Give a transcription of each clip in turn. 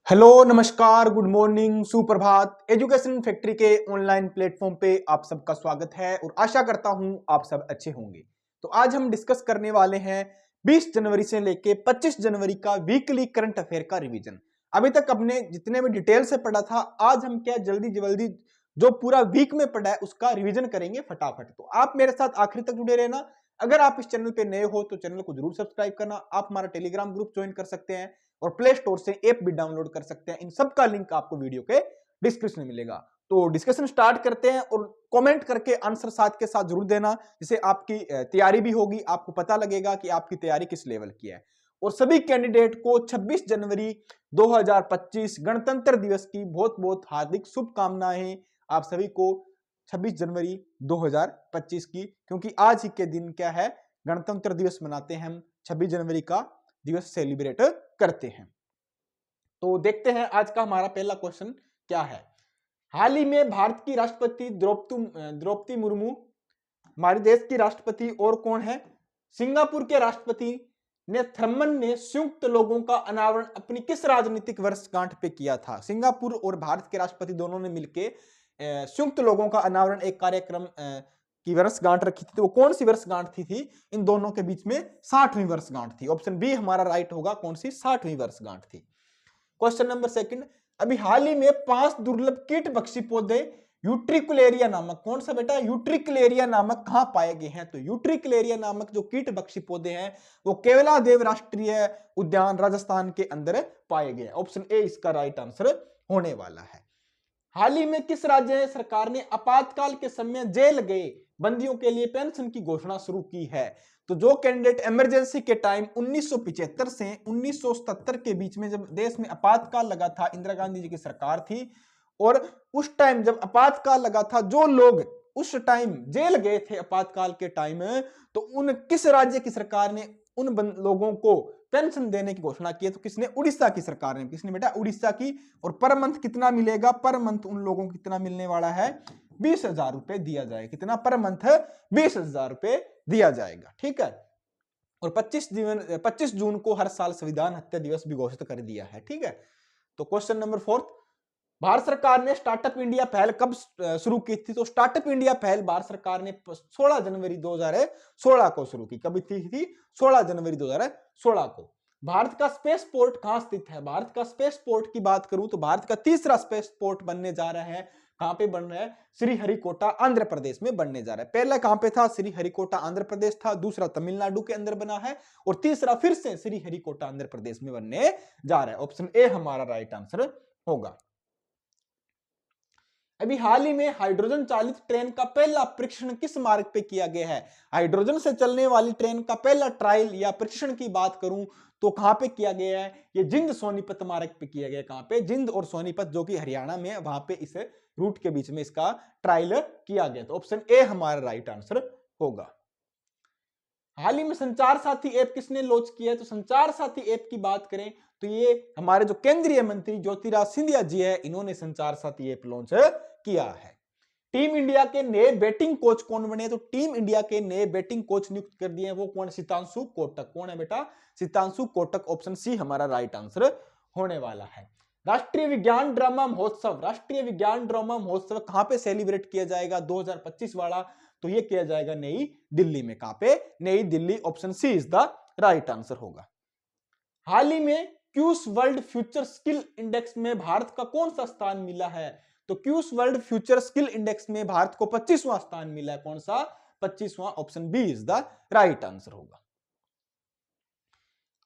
Hello, नमस्कार, good morning, सुप्रभात। Education factory के ऑनलाइन प्लेटफॉर्म पे आप सबका स्वागत है और आशा करता हूं आप सब अच्छे होंगे। तो आज हम डिस्कस करने वाले हैं 20 जनवरी से लेके 25 जनवरी का वीकली करंट अफेयर का रिवीजन। अभी तक अपने जितने भी डिटेल से पढ़ा था, आज हम क्या जल्दी जल्दी जो पूरा वीक में पढ़ा है उसका रिवीजन करेंगे फटाफट। तो आप मेरे साथ आखिर तक जुड़े रहना। अगर आप इस चैनल पे नए हो तो चैनल को जरूर सब्सक्राइब करना। आप हमारा टेलीग्राम ग्रुप ज्वाइन कर सकते हैं और प्ले स्टोर से ऐप भी डाउनलोड कर सकते हैं। इन सब का लिंक आपको वीडियो के डिस्क्रिप्शन में मिलेगा। तो डिस्कशन स्टार्ट करते हैं और कमेंट करके आंसर साथ के साथ जरूर देना, जिससे आपकी तैयारी भी होगी, आपको पता लगेगा कि आपकी तैयारी किस लेवल की है। और सभी कैंडिडेट को 26 जनवरी 2025 गणतंत्र दिवस की बहुत बहुत हार्दिक शुभकामनाएं। आप सभी को 26 जनवरी 2025 की, क्योंकि आज ही के दिन क्या है, गणतंत्र दिवस मनाते हैं हम। 26 जनवरी का दिवस सेलिब्रेट करते हैं। तो देखते हैं आज का हमारा पहला क्वेश्चन क्या है। हाल ही में भारत की राष्ट्रपति द्रौपदी मुर्मू हमारे देश की राष्ट्रपति और कौन है? सिंगापुर के राष्ट्रपति ने थर्मन ने संयुक्त लोगों का अनावरण अपनी किस राजनीतिक वर्षगांठ पे किया था? सिंगापुर और भारत के राष्ट्रपति दोनों ने मिलकर संयुक्त लोगों का अनावरण एक कार्यक्रम की वर्षगांठ रखी थी। तो वो कौन सी वर्षगांठ थी? इन दोनों के बीच में 60वीं वर्षगांठ थी। ऑप्शन बी हमारा राइट होगा। कौन सी 60वीं वर्षगांठ थी? क्वेश्चन नंबर सेकंड, अभी हाल ही में 5 दुर्लभ कीट भक्षी पौधे यूट्रिकुलेरिया नामक, कौन सा बेटा? यूट्रिकुलेरिया नामक कहां पाए गए हैं? तो यूट्रिकुलेरिया नामक जो कीट भक्षी पौधे हैं वो केवला देव राष्ट्रीय उद्यान राजस्थान के अंदर पाए गए। ऑप्शन ए इसका राइट आंसर होने वाला है। हाल ही में किस राज्य सरकार ने आपातकाल के समय जेल गए बंदियों के लिए पेंशन की घोषणा शुरू की है? तो जो कैंडिडेट इमरजेंसी के टाइम 1975 से 1977 के बीच में जब देश में आपातकाल लगा था, इंदिरा गांधी जी की सरकार थी, और उस टाइम जब आपातकाल लगा था, जो लोग उस टाइम जेल गए थे आपातकाल के टाइम, तो उन किस राज्य की सरकार ने उन लोगों को पेंशन देने की घोषणा की है? तो किसने? उड़ीसा की सरकार ने। किसने बेटा? उड़ीसा की। और पर मंथ कितना मिलेगा? पर मंथ उन लोगों को कितना मिलने वाला है? 20,000 रुपए दिया जाएगा। कितना पर मंथ? 20,000 रुपए दिया जाएगा। ठीक है। और 25 जून को हर साल संविधान हत्या दिवस भी घोषित कर दिया है। ठीक है। तो क्वेश्चन नंबर 4, भारत सरकार ने स्टार्टअप इंडिया पहल कब शुरू की थी? तो स्टार्टअप इंडिया पहल भारत सरकार ने 16 जनवरी 2016 को शुरू की। कब थी? 16 जनवरी 2016 को। भारत का स्पेस पोर्ट कहां स्थित है? भारत का स्पेस पोर्ट की बात करूं तो भारत का तीसरा स्पेस पोर्ट बनने जा रहा है। कहां पे बन रहा है? श्रीहरिकोटा आंध्र प्रदेश में बनने जा रहा है। पहला कहां पे था? श्रीहरिकोटा आंध्र प्रदेश था। दूसरा तमिलनाडु के अंदर बना है और तीसरा फिर से श्रीहरिकोटा आंध्र प्रदेश में बनने जा रहा है। ऑप्शन ए हमारा राइट आंसर होगा। अभी हाल ही में हाइड्रोजन चालित ट्रेन का पहला परीक्षण किस मार्ग पे किया गया है? हाइड्रोजन से चलने वाली ट्रेन का पहला ट्रायल या परीक्षण की बात करूं तो कहां पे किया गया है? ये जिंद सोनीपत मार्ग पे किया गया है। कहां पे? जिंद और सोनीपत, जो कि हरियाणा में है, वहां पे इस रूट के बीच में इसका ट्रायल किया गया। तो ऑप्शन ए हमारा राइट आंसर होगा। हाल ही में संचार साथी ऐप किसने लॉन्च किया है? तो संचार साथी ऐप की बात करें तो ये हमारे जो केंद्रीय मंत्री ज्योतिराज सिंधिया जी है, इन्होंने संचार साथी ऐप लॉन्च किया है। टीम इंडिया के नए बैटिंग कोच कौन बने? तो टीम इंडिया के नए बैटिंग कोच नियुक्त कर दिए हैं। वो कौन? सितांशु कोटक। कौन है बेटा? सितांशु कोटक। ऑप्शन सी हमारा राइट आंसर होने वाला है। राष्ट्रीय विज्ञान ड्रामा महोत्सव, राष्ट्रीय विज्ञान ड्रामा महोत्सव कहां पे सेलिब्रेट किया जाएगा 2025 वाला? तो ये किया जाएगा नई दिल्ली में। कहां पे? New Delhi. Option C is the right answer होगा। हाल ही में QS world future skill index में भारत का कौन सा स्थान मिला है? तो QS world future skill index में भारत को 25वां स्थान मिला है। कौन सा? 25वां। Option B is the right answer होगा।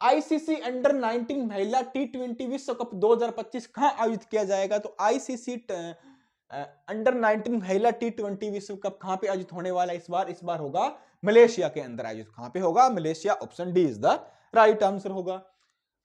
आईसीसी अंडर 19 महिला T20 विश्व कप 2025 कहां आयोजित किया जाएगा? तो आईसीसी अंडर 19 महिला T20 विश्व कप कहां पे आयोजित होने वाला है इस बार होगा मलेशिया के अंदर आयोजित। कहां पे होगा? Malaysia. Option D is the right answer होगा।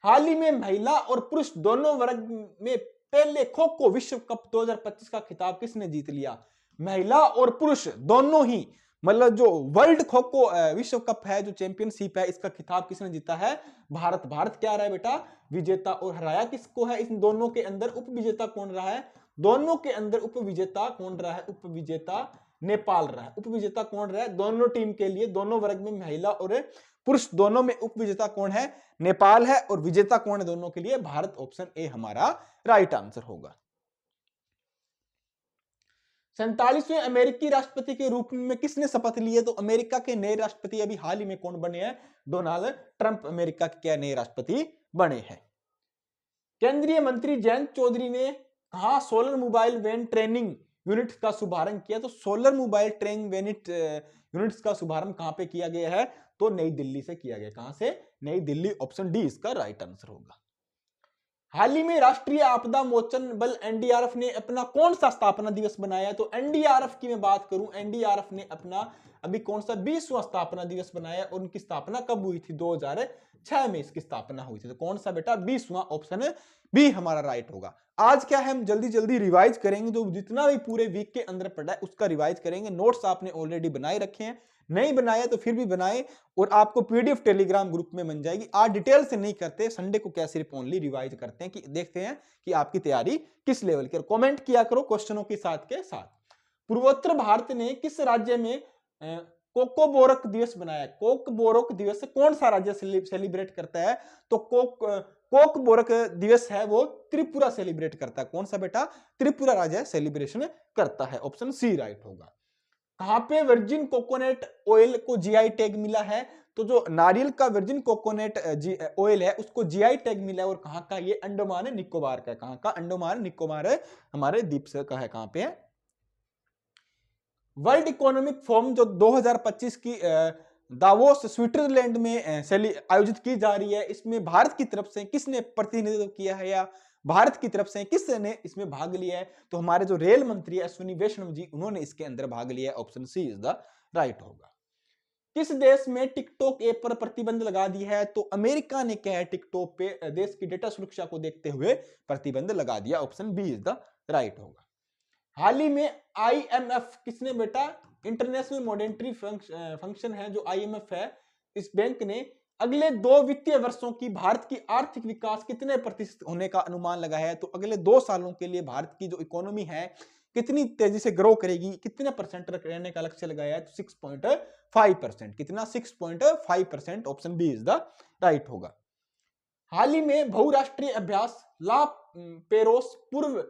हाल ही में महिला और पुरुष दोनों वर्ग में पहले खो खो विश्व कप 2025 का खिताब किसने जीत लिया? महिला और पुरुष दोनों ही, मतलब जो वर्ल्ड खो खो विश्व कप है, जो चैंपियनशिप है, इसका खिताब किसने जीता है? भारत। भारत क्या रहा है बेटा? विजेता। और हराया किसको है? इन दोनों के अंदर उप विजेता कौन रहा है? दोनों के अंदर उप विजेता कौन रहा है? उप विजेता नेपाल रहा है। उप विजेता कौन रहा है? दोनों टीम के लिए, दोनों वर्ग में महिला और पुरुष दोनों में उपविजेता कौन है? नेपाल है, और विजेता कौन है दोनों के लिए? भारत। ऑप्शन ए हमारा राइट आंसर होगा। 47वें अमेरिकी राष्ट्रपति के रूप में किसने शपथ ली है? तो अमेरिका के नए राष्ट्रपति अभी हाल ही में कौन बने हैं? डोनाल्ड ट्रंप अमेरिका के क्या नए राष्ट्रपति बने हैं। केंद्रीय मंत्री जयंत चौधरी ने कहा solar mobile van training unit का शुभारंभ किया? तो सोलर मोबाइल ट्रेनिंग यूनिट्स का शुभारंभ कहां पे किया गया है? तो नई दिल्ली से किया गया। कहां से? नई दिल्ली। ऑप्शन डी इसका राइट आंसर होगा। हाल ही में राष्ट्रीय आपदा मोचन बल एनडीआरएफ ने अपना कौन सा स्थापना दिवस बनाया? तो एनडीआरएफ की मैं बात करूं, एनडीआरएफ ने अपना अभी कौन सा 20वां स्थापना दिवस बनाया, और उनकी स्थापना कब हुई थी? 2006 में इसकी स्थापना हुई थी। तो कौन सा बेटा? 20वां। ऑप्शन बी हमारा राइट होगा। आज क्या है, हम जल्दी जल्दी रिवाइज करेंगे, जो जितना भी पूरे वीक के अंदर पढ़ा है उसका रिवाइज करेंगे। नोट्स आपने ऑलरेडी बनाए रखे हैं, नहीं बनाया तो फिर भी बनाए, और आपको पीडीएफ टेलीग्राम ग्रुप में बन जाएगी। आज डिटेल से नहीं करते, संडे को क्या सिर्फ ओनली रिवाइज करते हैं, कि देखते हैं कि आपकी तैयारी किस लेवल की। कमेंट किया करो क्वेश्चनों के साथ। पूर्वोत्तर भारत ने किस राज्य में कोकोबोरक दिवस बनाया? कोकबोरक दिवस कौन सा राज्य सेलिब्रेट करता है? तो कोकबोरक दिवस है वो त्रिपुरा सेलिब्रेट करता है। कौन सा बेटा? त्रिपुरा राज्य सेलिब्रेशन करता है। ऑप्शन सी राइट होगा। कहां पे वर्जिन कोकोनट ऑयल को जीआई टैग मिला है? तो जो नारियल का वर्जिन कोकोनट ऑयल है उसको जीआई टैग मिला है, और कहां का? ये अंडमान निकोबार का है। कहां का? अंडमान निकोबार है, हमारे द्वीप से का है। कहां पे है? वर्ल्ड इकोनॉमिक फोरम जो 2025 की दावोस स्विट्जरलैंड में आयोजित की जा रही है, इसमें भारत की तरफ से किसने प्रतिनिधित्व किया है, या भारत की तरफ से किसने इसमें भाग लिया है? तो हमारे जो रेल मंत्री है अश्विनी वैष्णव जी, उन्होंने इसके अंदर भाग लिया है। Option C is the right होगा। किस देश में टिकटॉक ऐप पर प्रतिबंध लगा दिया है? तो अमेरिका ने क्या है, टिकटॉक पे देश की डेटा सुरक्षा को देखते हुए प्रतिबंध लगा दिया। Option B is the right होगा। हाल ही में आईएमएफ किसने बेटा? इंटरनेशनल मॉनेटरी फंक्शन है जो आईएमएफ है, इस बैंक ने अगले 2 वित्तीय वर्षों की भारत की आर्थिक विकास कितने प्रतिशत होने का अनुमान लगाया है? तो अगले 2 सालों के लिए भारत की जो इकोनॉमी है कितनी तेजी से ग्रो करेगी, कितने परसेंट रहने का लक्ष्य लगाया है? तो 6.5%। कितना? 6.5%। Option B is the right होगा। हाल ही में बहुराष्ट्रीय अभ्यास ला पेरोस पूर्व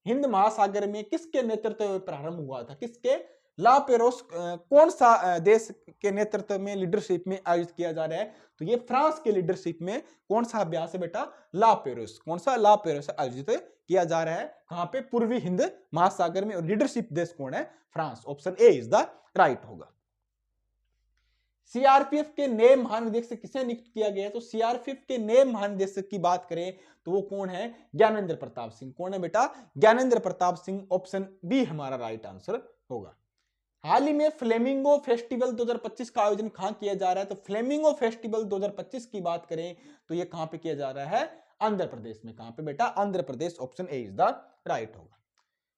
हिंद महासागर में किसके नेतृत्व में प्रारंभ हुआ था? किसके? ला पेरोस कौन सा देश के नेतृत्व में, लीडरशिप में आयोजित किया जा रहा है? तो ये फ्रांस के लीडरशिप में कौन सा अभ्यास है बेटा? ला पेरोस। कौन सा? ला पेरोस आयोजित किया जा रहा है। कहां पे? पूर्वी हिंद महासागर में, और लीडरशिप देश कौन है? France. Option A is the right होगा। सीआरपीएफ के नए महानिदेशक किसे नियुक्त किया गया है? तो सीआरपीएफ के नए महानिदेशक की बात करें तो वो कौन है? ज्ञानेंद्र प्रताप सिंह। कौन है बेटा? ज्ञानेंद्र प्रताप सिंह। ऑप्शन बी हमारा राइट आंसर होगा। हाल ही में फ्लेमिंगो फेस्टिवल 2025 का आयोजन कहां किया जा रहा है? तो फ्लेमिंगो फेस्टिवल 2025 की बात करें तो ये कहां पे किया जा रहा है? आंध्र प्रदेश में। कहां पे बेटा? Andhra Pradesh. Option A is the right होगा।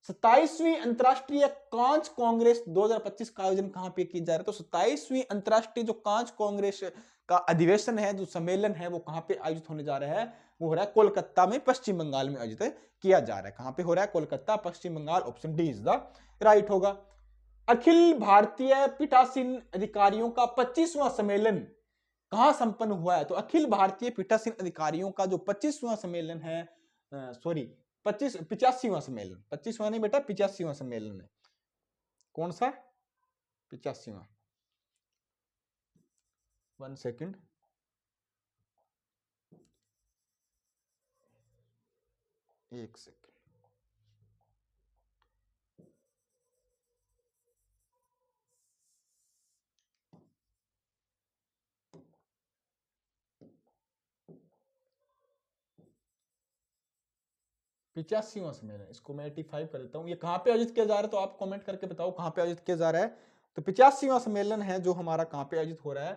27वीं अंतरराष्ट्रीय कांच कांग्रेस 2025 का आयोजन कहां पे किया जा रहा है? तो 27वीं अंतरराष्ट्रीय जो कांच कांग्रेस का अधिवेशन है, जो सम्मेलन है, वो कहां पे आयोजित होने जा रहा है? वो हो रहा है कोलकाता में, पश्चिम बंगाल में आयोजित किया जा रहा है। कहां पे हो रहा है? Kolkata, Paschim Bangal. Option D is the right होगा। अखिल भारतीय पीठासीन अधिकारियों का 25वां सम्मेलन कहां संपन्न हुआ है? तो अखिल भारतीय पीठासीन अधिकारियों का जो 25वां सम्मेलन है, सॉरी 85वां सम्मेलन, 25वां नहीं बेटा, 85वां सम्मेलन है। कौन सा? 85वां। 1 सेकंड, एक सेकंड। पिचासीवां सम्मेलन, इसको मैं 85 कर देता हूँ। ये कहाँ पे आयोजित किया जा रहा है? तो आप कमेंट करके बताओ कहाँ पे आयोजित किया जा रहा है। तो 85वां सम्मेलन है जो हमारा कहाँ पे आयोजित हो रहा है।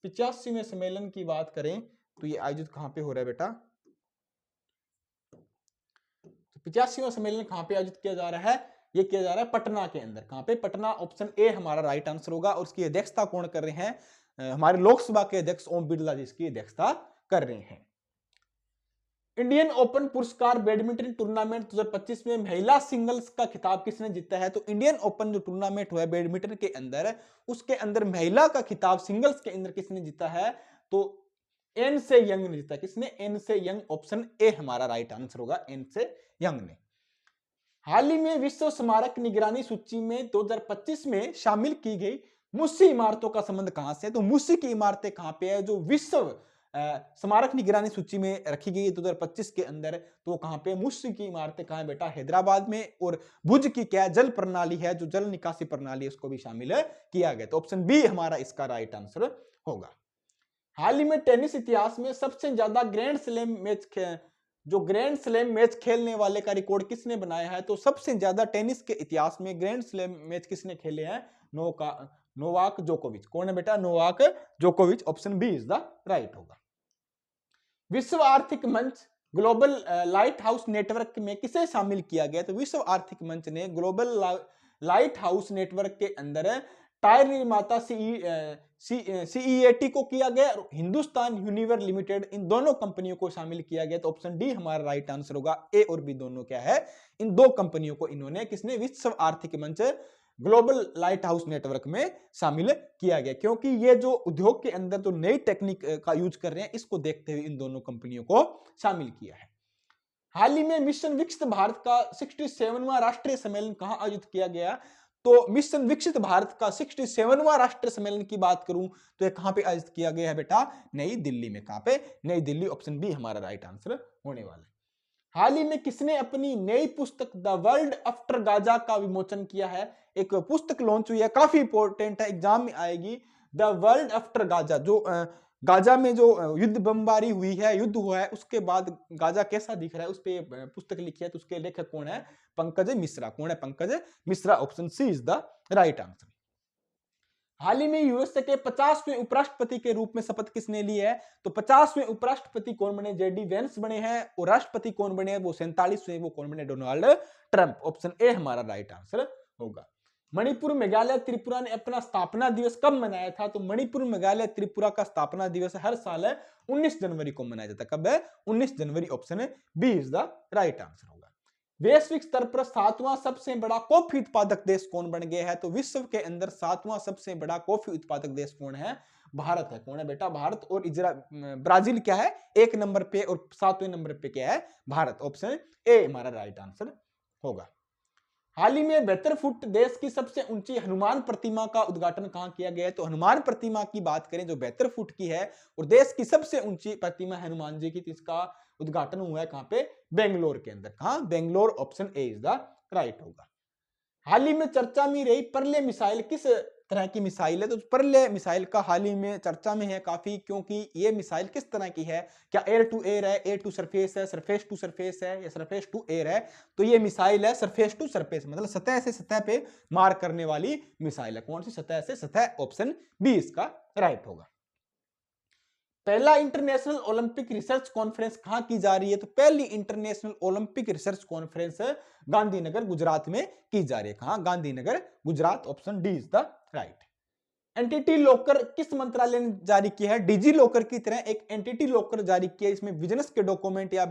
85वें सम्मेलन की बात करें तो ये आयोजित कहाँ पे हो रहा है बेटा? तो 85वां सम्मेलन कहाँ पे आयोजित किया जा रहा है? ये किया जा रहा है पटना के अंदर। कहाँ पे? पटना। ऑप्शन ए हमारा राइट आंसर होगा। और उसकी अध्यक्षता कौन कर रहे हैं? हमारे लोकसभा के अध्यक्ष ओम बिरला जी इसकी अध्यक्षता कर रहे हैं। इंडियन ओपन पुरस्कार बैडमिंटन टूर्नामेंट 2025 में महिला सिंगल्स का खिताब किसने जीता है? तो इंडियन ओपन जो टूर्नामेंट हुआ है बैडमिंटन के अंदर, उसके अंदर महिला का खिताब सिंगल्स के अंदर किसने जीता है? तो एन से यंग ने जीता। किसने? एन से यंग। ऑप्शन ए हमारा राइट आंसर होगा, एन से यंग ने। हाल ही में विश्व स्मारक निगरानी सूची में 2025 में शामिल की गई मुस्सी इमारतों का संबंध कहां से है? तो मुस्सी की इमारतें कहां पे है जो विश्व स्मारक निगरानी सूची में रखी गई है 2025 के अंदर? तो कहां पे? मुस्सी की इमारतें कहां है बेटा? हैदराबाद में। और भुज की क्या जल प्रणाली है, जो जल निकासी प्रणाली है, उसको भी शामिल किया गया। तो ऑप्शन बी हमारा इसका राइट आंसर होगा। हाल ही में टेनिस इतिहास में सबसे ज्यादा ग्रैंड स्लैम मैच जो ग्रैंड स्लैम मैच खेलने वाले का रिकॉर्ड किसने बनाया है? तो सबसे ज्यादा टेनिस के इतिहास में ग्रैंड स्लैम मैच किसने खेले हैं? नोवाक जोकोविच। कौन है बेटा? नोवाक जोकोविच। Option B is the right होगा। विश्व आर्थिक मंच ग्लोबल लाइट हाउस नेटवर्क में किसे शामिल किया गया? तो विश्व आर्थिक मंच ने ग्लोबल लाइट हाउस नेटवर्क के अंदर टायर निर्माता सीईएटी को किया गया और हिंदुस्तान यूनिवर लिमिटेड, इन दोनों कंपनियों को शामिल किया गया। तो ऑप्शन डी हमारा राइट आंसर होगा। ए और बी दोनों क्या है? इन दो कंपनियों को इन्होंने, किसने? विश्व आर्थिक मंच ग्लोबल लाइट हाउस नेटवर्क में शामिल किया गया, क्योंकि ये जो उद्योग के अंदर जो नई टेक्निक का यूज कर रहे हैं, इसको देखते हुए इन दोनों कंपनियों को शामिल किया है। हाल ही में मिशन विकसित भारत का 67वां राष्ट्रीय सम्मेलन कहां आयोजित किया गया? तो मिशन विकसित भारत का 67वां राष्ट्रीय सम्मेलन की बात करूं तो ये कहां पे आयोजित किया गया है बेटा? नई दिल्ली में। कहां पे? नई दिल्ली। ऑप्शन बी हमारा राइट आंसर होने वाला है। हाल ही में किसने अपनी नई पुस्तक द वर्ल्ड आफ्टर गाजा का विमोचन किया है? एक पुस्तक लॉन्च हुई है, काफी इंपॉर्टेंट है, एग्जाम में आएगी। द वर्ल्ड आफ्टर गाजा, जो गाजा में जो युद्ध बमबारी हुई है, युद्ध हुआ है, उसके बाद गाजा कैसा दिख रहा है, उस पर पुस्तक लिखी है। तो उसके लेखक कौन है? पंकज मिश्रा। कौन है? Pankaj Mishra. Option C is the right answer. हाल ही में यूएसए के 50वें उपराष्ट्रपति के रूप में शपथ किसने ली है? तो 50वें उपराष्ट्रपति कौन बने? जेडी वेंस बने हैं। और राष्ट्रपति कौन बने? वो 47वें, वो कौन बने? Donald Trump. ऑप्शन ए हमारा राइट आंसर होगा। मणिपुर मेघालय त्रिपुरा ने अपना स्थापना दिवस कब मनाया था? तो मणिपुर मेघालय त्रिपुरा का स्थापना दिवस हर साल 19 जनवरी को मनाया जाता है। कब है? 19 जनवरी। Option B is the right answer होगा। वैश्विक स्तर पर 7वां सबसे बड़ा कॉफी उत्पादक देश कौन बन गया है? तो विश्व के अंदर 7वां सबसे बड़ा कॉफी उत्पादक देश कौन है? भारत है। कौन है बेटा? भारत। और ब्राजील क्या है? 1 नंबर पे, और 7वें नंबर पे क्या है? भारत। ऑप्शन ए हमारा राइट आंसर होगा। हाल ही में 72 फुट देश की सबसे ऊंची हनुमान प्रतिमा का उद्घाटन कहां किया गया है? तो हनुमान प्रतिमा की बात करें जो 72 फुट की है और देश की सबसे ऊंची प्रतिमा हनुमान जी की, तो इसका उद्घाटन हुआ है कहां पे? बेंगलोर के अंदर। कहां? Bangalore. Option A is the right होगा। हाल ही में चर्चा में रही परले मिसाइल किस तरह की मिसाइल है? तो परले मिसाइल का हाल ही में चर्चा में है काफी, क्योंकि ये मिसाइल किस तरह की है? क्या एयर टू एयर है, एयर टू सरफेस है, सरफेस टू सरफेस है, या सरफेस टू एयर है? तो ये मिसाइल है सरफेस टू सरफेस, मतलब सतह से सतह पे मार करने वाली मिसाइल है। कौन सी? सतह से सतह। ऑप्शन बी इसका राइट होगा। पहला इंटरनेशनल ओलंपिक रिसर्च कॉन्फ्रेंस कहां की जा रही है? तो पहली international Olympic research conference Gandhinagar Gujarat में की जा रही है। कहां? Gandhinagar Gujarat. Option D is the right. Entity locker किस मंत्रालय ने जारी किया है? डिजी लॉकर की तरह एक एंटिटी लॉकर जारी किया, इसमें बिजनेस के डॉक्यूमेंट या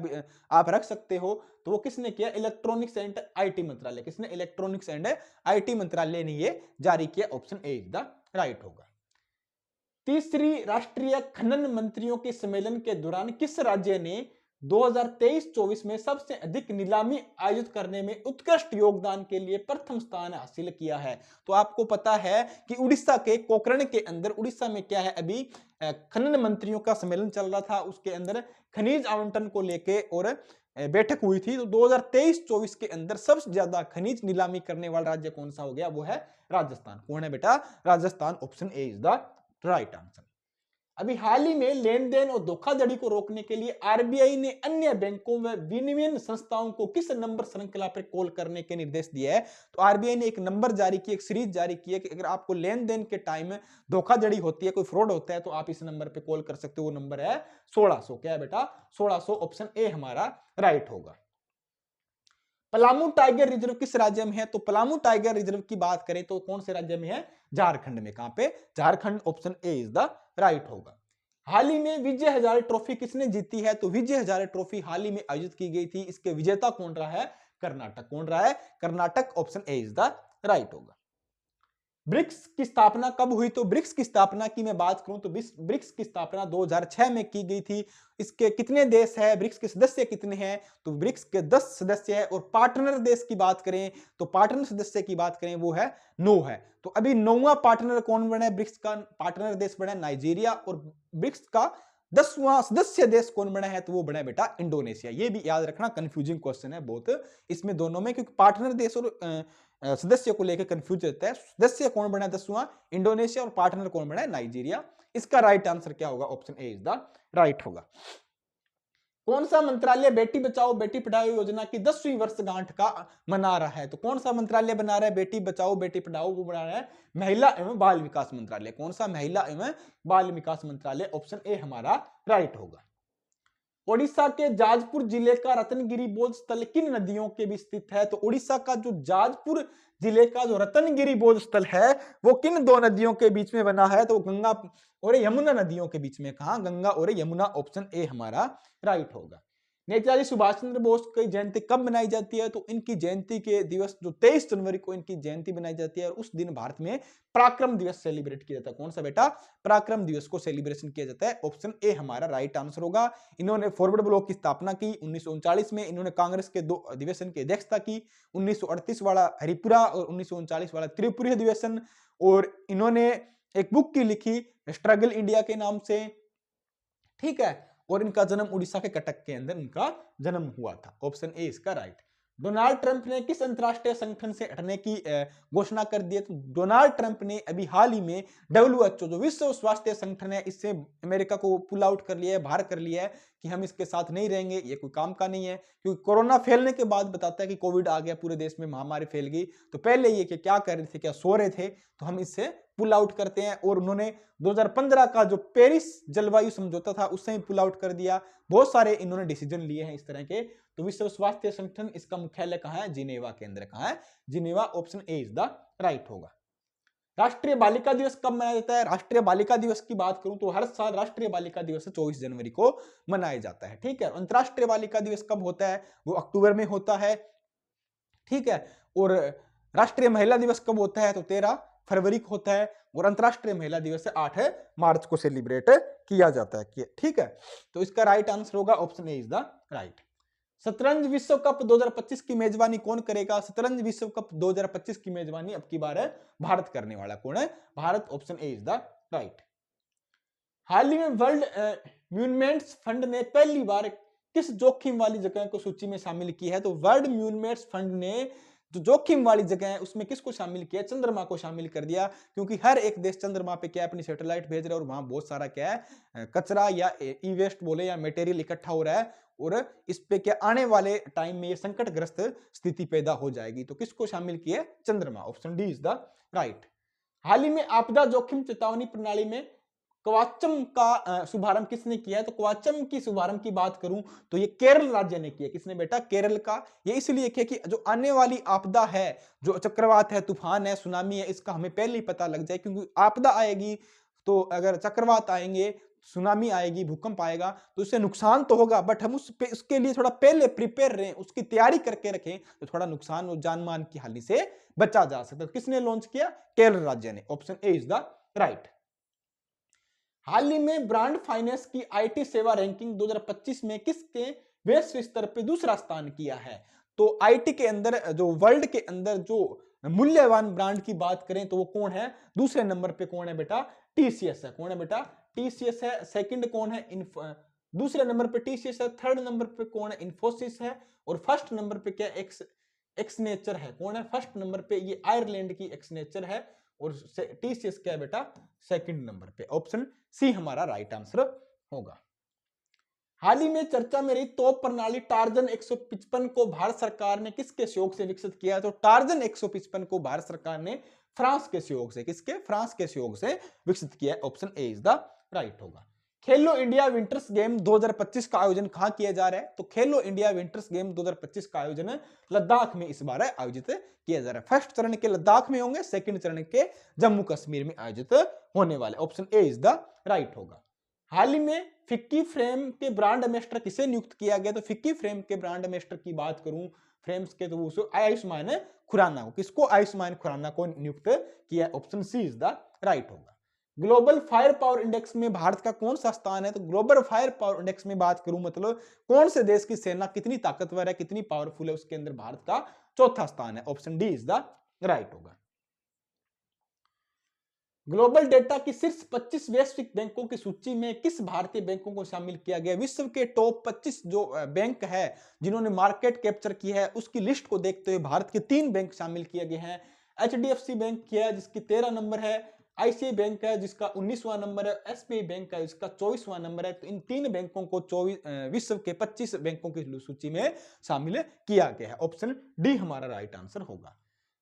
आप रख सकते हो। तो वो किसने किया? इलेक्ट्रॉनिक्स एंड आईटी मंत्रालय। किसने? इलेक्ट्रॉनिक्स एंड आईटी मंत्रालय ने ये जारी किया। Option A is the right होगा। तीसरी राष्ट्रीय खनन मंत्रियों के सम्मेलन के दौरान किस राज्य ने 2023-24 में सबसे अधिक नीलामी आयोजित करने में उत्कृष्ट योगदान के लिए प्रथम स्थान हासिल किया है? तो आपको पता है कि उड़ीसा के पोखरण के अंदर, उड़ीसा में क्या है अभी, खनन मंत्रियों का सम्मेलन चल रहा था, उसके अंदर खनिज आवंटन को लेके और बैठक हुई थी। तो 2023-24 के अंदर सबसे ज्यादा खनिज नीलामी करने वाला राज्य कौन सा हो गया? वो है राजस्थान। कौन है बेटा? Rajasthan. Option A is the right answer. अभी हाल ही में लेन देन और धोखाधड़ी को रोकने के लिए आरबीआई ने अन्य बैंकों व विनिमय संस्थाओं को किस नंबर श्रृंखला पर कॉल करने के निर्देश दिए हैं? तो आरबीआई ने एक नंबर जारी किया, एक सीरीज जारी की है कि अगर आपको लेन देन के टाइम धोखाधड़ी होती है, कोई फ्रॉड होता है, तो आप इस नंबर पर कॉल कर सकते हो। वो नंबर है 1600। क्या है बेटा? 1600। ऑप्शन ए हमारा राइट होगा। पलामू टाइगर रिजर्व किस राज्य में है? तो पलामू टाइगर रिजर्व की बात करें तो कौन से राज्य में है? झारखंड में। कहां पे? Jharkhand. Option A is the right होगा। हाल ही में विजय हजारे ट्रॉफी किसने जीती है? तो विजय हजारे ट्रॉफी हाल ही में आयोजित की गई थी। इसके विजेता कौन रहा है? कर्नाटक। कौन रहा है? Karnataka. Option A is the right होगा। ब्रिक्स की स्थापना कब हुई? तो ब्रिक्स की स्थापना की मैं बात करूं तो ब्रिक्स की स्थापना 2006 में की गई थी। इसके कितने देश है? ब्रिक्स के सदस्य कितने हैं? तो ब्रिक्स के 10 सदस्य है। और पार्टनर देश की बात करें तो पार्टनर सदस्य की बात करें वो है 9 है। तो अभी 9वां पार्टनर कौन बना है? ब्रिक्स का पार्टनर देश बना है नाइजीरिया। और ब्रिक्स का 10वां सदस्य देश कौन बना है? तो वो बना है बेटा इंडोनेशिया। ये भी याद रखना, कंफ्यूजिंग क्वेश्चन है बहुत इसमें दोनों में, क्योंकि पार्टनर देश और सदस्य को लेकर कंफ्यूज रहता है। सदस्य कौन बना है 10वां? इंडोनेशिया। और पार्टनर कौन बना है? नाइजीरिया। इसका राइट आंसर क्या होगा? Option A is the right होगा। कौन सा मंत्रालय बेटी बचाओ बेटी पढ़ाओ योजना की 10वीं वर्षगांठ का मना रहा है? तो कौन सा मंत्रालय बना रहा है बेटी बचाओ बेटी पढ़ाओ? वो बना रहा है महिला एवं बाल विकास मंत्रालय। कौन सा? महिला एवं बाल विकास मंत्रालय। ऑप्शन ए हमारा राइट होगा। ओडिशा के जाजपुर जिले का रत्नगिरी बोध स्थल किन नदियों के बीच स्थित है? तो ओडिशा का जो जाजपुर जिले का जो रत्नगिरी बोध स्थल है वो किन दो नदियों के बीच में बना है? तो गंगा और यमुना नदियों के बीच में। कहा? गंगा और यमुना। ऑप्शन ए हमारा राइट होगा। नेताजी सुभाष चंद्र बोस की जयंती कब मनाई जाती है? तो इनकी जयंती के दिवस जो 23 जनवरी को इनकी जयंती मनाई जाती है। और उस दिन भारत में पराक्रम दिवस सेलिब्रेट किया जाता है। कौन सा बेटा? पराक्रम दिवस को सेलिब्रेशन किया जाता है। ऑप्शन ए हमारा राइट आंसर होगा। इन्होंने फॉरवर्ड ब्लॉक की स्थापना की 1939 में। इन्होंने कांग्रेस के 2 अधिवेशन की अध्यक्षता की, 1938 वाला हरिपुरा और 1939 वाला त्रिपुरी अधिवेशन। और इन्होंने एक बुक की लिखी स्ट्रगल इंडिया के नाम से, ठीक है। और इनका जन्म उड़ीसा के कटक के अंदर इनका जन्म हुआ था। ऑप्शन ए इसका राइट। डोनाल्ड ट्रंप ने किस अंतरराष्ट्रीय संगठन से हटने की घोषणा कर दी है? तो डोनाल्ड ट्रंप ने अभी हाल ही में WHO जो विश्व स्वास्थ्य संगठन है इससे अमेरिका को पुल आउट कर लिया है, बाहर कर लिया है कि हम इसके साथ नहीं रहेंगे, ये कोई काम का नहीं है। क्योंकि कोरोना फैलने के बाद बताता है कि कोविड आ गया, पूरे देश में महामारी फैल गई, तो पहले ये कि क्या कर रहे थे, क्या सो रहे थे, तो हम इससे पुल आउट करते हैं। और उन्होंने 2015 का जो पेरिस जलवायु समझौता था उससे ही पुल आउट कर दिया। बहुत सारे इन्होंने डिसीजन लिए हैं इस तरह के। तो विश्व स्वास्थ्य संगठन इसका मुख्यालय कहां है? जिनेवा के अंदर। कहां है? Geneva. Option A is the right होगा। राष्ट्रीय बालिका दिवस कब मनाया जाता है? राष्ट्रीय बालिका दिवस की बात करूं तो हर साल राष्ट्रीय बालिका दिवस 24 जनवरी को मनाया जाता है, ठीक है। अंतरराष्ट्रीय बालिका दिवस कब होता है? वो अक्टूबर में होता है, ठीक है। और राष्ट्रीय महिला दिवस कब होता है? तो 13 फरवरी को होता है। और अंतरराष्ट्रीय महिला दिवस 8 मार्च को सेलिब्रेट किया जाता है, ठीक है। तो इसका राइट आंसर होगा option A is the right. शतरंज विश्व कप 2025 की मेजबानी कौन करेगा? शतरंज विश्व कप 2025 की मेजबानी अब की बार है भारत करने वाला। कौन है? Bharat. Option A is the right. हाल ही में वर्ल्ड म्यूनमेंट्स फंड ने पहली बार किस जोखिम वाली जगह को सूची में शामिल की है? तो वर्ल्ड म्यूनमेंट्स फंड ने जो जोखिम वाली जगह है उसमें किसको शामिल किया? चंद्रमा को शामिल कर दिया। क्योंकि हर एक देश चंद्रमा पे क्या है? अपनी सैटेलाइट भेज रहा है और वहां बहुत सारा क्या है कचरा या ई वेस्ट बोले या मटेरियल इकट्ठा हो रहा है। और इस पे क्या आने वाले टाइम में ये संकटग्रस्त स्थिति पैदा हो जाएगी। तो किसको शामिल किया? चंद्रमा। Option D is the right. हाल ही में आपदा जोखिम चेतावनी प्रणाली में कवाचम का शुभारंभ किसने किया है? तो कवाचम की शुभारंभ की बात करूं तो ये केरल राज्य ने किया। किसने बेटा? केरल का। ये इसलिए किया कि जो आने वाली आपदा है, जो चक्रवात है, तूफान है, सुनामी है, इसका हमें पहले ही पता लग जाए। क्योंकि आपदा आएगी तो अगर चक्रवात आएंगे, सुनामी आएगी, भूकंप आएगा तो उससे नुकसान तो होगा, बट हम उसके लिए थोड़ा पहले प्रिपेयर रहें, उसकी तैयारी करके रखें, तो थोड़ा नुकसान और जान मान की हानि से बचा जा सकता है। किसने लॉन्च किया? केरल राज्य ने। Option A is the right. हाल ही में ब्रांड फाइनेंस की आईटी सेवा रैंकिंग 2025 में किसके वैश्विक स्तर पे दूसरा स्थान किया है? तो आईटी के अंदर जो वर्ल्ड के अंदर जो मूल्यवान ब्रांड की बात करें तो वो कौन है? दूसरे नंबर पे कौन है बेटा? टीसीएस है। कौन है बेटा? टीसीएस है। सेकंड कौन है? दूसरे नंबर पे टीसीएस है। थर्ड नंबर पे कौन है? इन्फोसिस है। और फर्स्ट नंबर पे क्या? एक्सनेचर है। कौन है फर्स्ट नंबर पे? ये आयरलैंड की एक्सनेचर है। और टीसीएस क्या है बेटा? सेकंड नंबर पे। ऑप्शन सी हमारा राइट आंसर होगा। हाल ही में चर्चा में रही तोप प्रणाली टार्जन 155 को भारत सरकार ने किसके सहयोग से विकसित किया है? तो टार्जन 155 को भारत सरकार ने फ्रांस के सहयोग से, किसके? फ्रांस के सहयोग से विकसित किया है। Option A is the right होगा। खेलो इंडिया विंटर्स गेम 2025 का आयोजन कहां किया जा रहा है? तो खेलो इंडिया विंटर्स गेम 2025 का आयोजन लद्दाख में इस बार आयोजित किया जा रहा है। फर्स्ट चरण के लद्दाख में होंगे, सेकंड चरण के जम्मू कश्मीर में आयोजित होने वाले। Option A is the right होगा। हाल ही में फिक्की फ्रेम के ब्रांड एम्बेसडर किसे नियुक्त किया गया? तो फिक्की फ्रेम के ब्रांड एम्बेसडर की बात करूं फ्रेम्स के, तो वो आयुष्मान खुराना को, किसको? आयुष्मान खुराना को नियुक्त किया। Option C is the right होगा। ग्लोबल फायर पावर इंडेक्स में भारत का कौन सा स्थान है? तो ग्लोबल फायर पावर इंडेक्स में बात करूं मतलब कौन से देश की सेना कितनी ताकतवर है, कितनी पावरफुल है, उसके अंदर भारत का चौथा स्थान है। Option D is the right होगा। ग्लोबल डेटा की शीर्ष 25 वैश्विक बैंकों की सूची में किस भारतीय बैंकों को शामिल किया गया? विश्व के टॉप 25 जो बैंक है जिन्होंने मार्केट कैप्चर की है, उसकी लिस्ट को देखते हुए भारत के 3 बैंक शामिल किए गए हैं। HDFC बैंक की है जिसकी 13 नंबर है, ICICI बैंक है जिसका 19वां नंबर है, SBI बैंक है जिसका 24वां नंबर है। तो इन 3 बैंकों को विश्व के 25 बैंकों की सूची में शामिल किया गया है। ऑप्शन डी हमारा राइट आंसर होगा।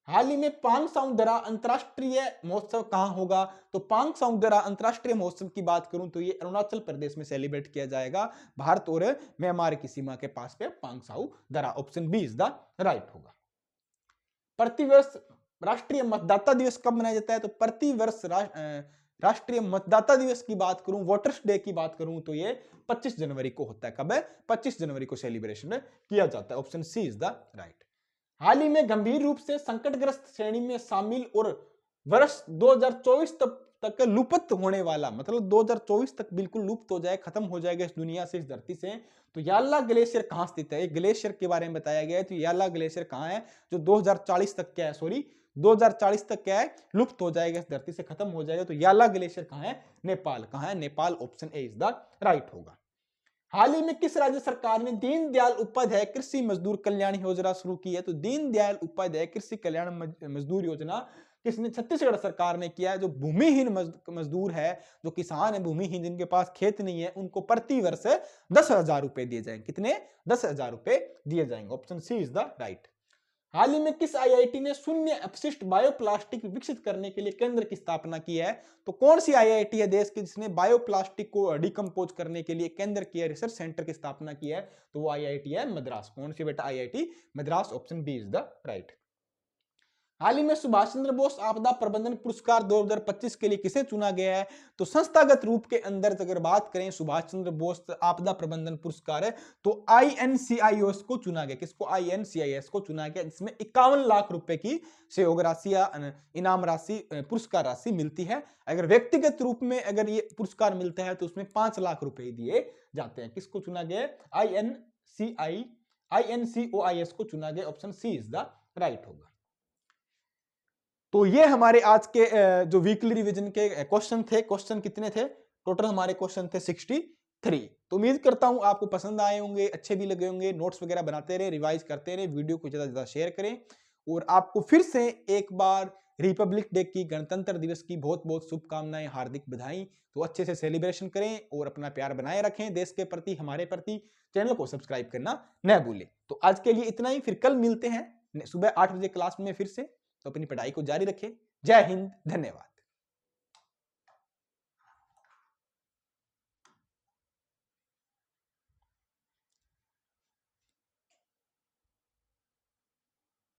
हाल ही में पांगसाउंदरा अंतरराष्ट्रीय महोत्सव कहां होगा? तो पांगसाउंदरा अंतरराष्ट्रीय महोत्सव की बात करूं तो ये अरुणाचल प्रदेश में सेलिब्रेट किया जाएगा, भारत और म्यांमार की सीमा के पास पे पांगसाउंदरा। Option B is the right होगा। प्रतिवर्ष राष्ट्रीय मतदाता दिवस कब मनाया जाता है? तो प्रतिवर्ष राष्ट्रीय मतदाता दिवस की बात करूं, वोटर्स डे की बात करूं तो ये 25 जनवरी को होता है। कब है? 25 जनवरी को सेलिब्रेशन किया जाता है। Option C is the right. हाल ही में गंभीर रूप से संकटग्रस्त श्रेणी में शामिल और वर्ष 2024 तक लुप्त होने वाला, मतलब 2024 तक बिल्कुल लुप्त हो जाए, खत्म हो जाएगा इस दुनिया से, इस धरती से, तो याल्ला ग्लेशियर कहां स्थित है? एक ग्लेशियर के बारे में बताया गया है। तो याल्ला ग्लेशियर कहां है जो 2040 तक क्या है, सॉरी 2040 तक क्या है, लुप्त हो जाएगा, इस धरती से खत्म हो जाएगा। तो याल्ला ग्लेशियर कहां है? नेपाल। कहां है? Nepal. Option A is the right होगा। हाल ही में किस राज्य सरकार ने दीनदयाल उपाध्याय कृषि मजदूर कल्याण योजना शुरू की है? तो दीनदयाल उपाध्याय कृषि कल्याण मजदूर योजना किसने? छत्तीसगढ़ सरकार ने किया है। जो भूमिहीन मजदूर है, जो किसान है भूमिहीन, जिनके पास खेत नहीं है, उनको प्रति वर्ष 10,000 रुपए दिए जाएंगे। कितने? 10,000 रुपए दिए जाएंगे। Option C is the right. हाल ही में किस आईआईटी ने शून्य अपशिष्ट बायोप्लास्टिक विकसित करने के लिए केंद्र की स्थापना की है? तो कौन सी आईआईटी है देश की जिसने बायोप्लास्टिक को डिकम्पोज करने के लिए केंद्र की रिसर्च सेंटर की स्थापना की है? तो वो आईआईटी है मद्रास। कौन सी बेटा? IIT Madras. Option B is the right. हाल ही में सुभाष चंद्र बोस आपदा प्रबंधन पुरस्कार 2025 के लिए किसे चुना गया है? तो संस्थागत रूप के अंदर अगर बात करें सुभाष चंद्र बोस आपदा प्रबंधन पुरस्कार है तो INCIS को चुना गया। किसको? INCIS को चुना गया, जिसमें 51 लाख रुपए की सहयोग राशि या इनाम राशि, पुरस्कार राशि मिलती है। अगर व्यक्तिगत रूप में अगर ये पुरस्कार मिलता है तो उसमें 5 लाख रुपए दिए जाते हैं। किसको चुना गया? INCOIS को चुना गया। Option C is the right होगा। तो ये हमारे आज के जो वीकली रिवीजन के क्वेश्चन थे। क्वेश्चन कितने थे? टोटल हमारे क्वेश्चन थे 63। तो उम्मीद करता हूं आपको पसंद आए होंगे, अच्छे भी लगे होंगे। नोट्स वगैरह बनाते रहे, रिवाइज करते रहे, वीडियो को ज्यादा से ज्यादा शेयर करें। और आपको फिर से एक बार रिपब्लिक डे की, गणतंत्र दिवस की बहुत बहुत शुभकामनाएं, हार्दिक बधाई। तो अच्छे से सेलिब्रेशन करें और अपना प्यार बनाए रखें देश के प्रति, हमारे प्रति। चैनल को सब्सक्राइब करना न भूलें। तो आज के लिए इतना ही, फिर कल मिलते हैं सुबह 8 बजे क्लास में फिर से। तो अपनी पढ़ाई को जारी रखें। जय हिंद, धन्यवाद।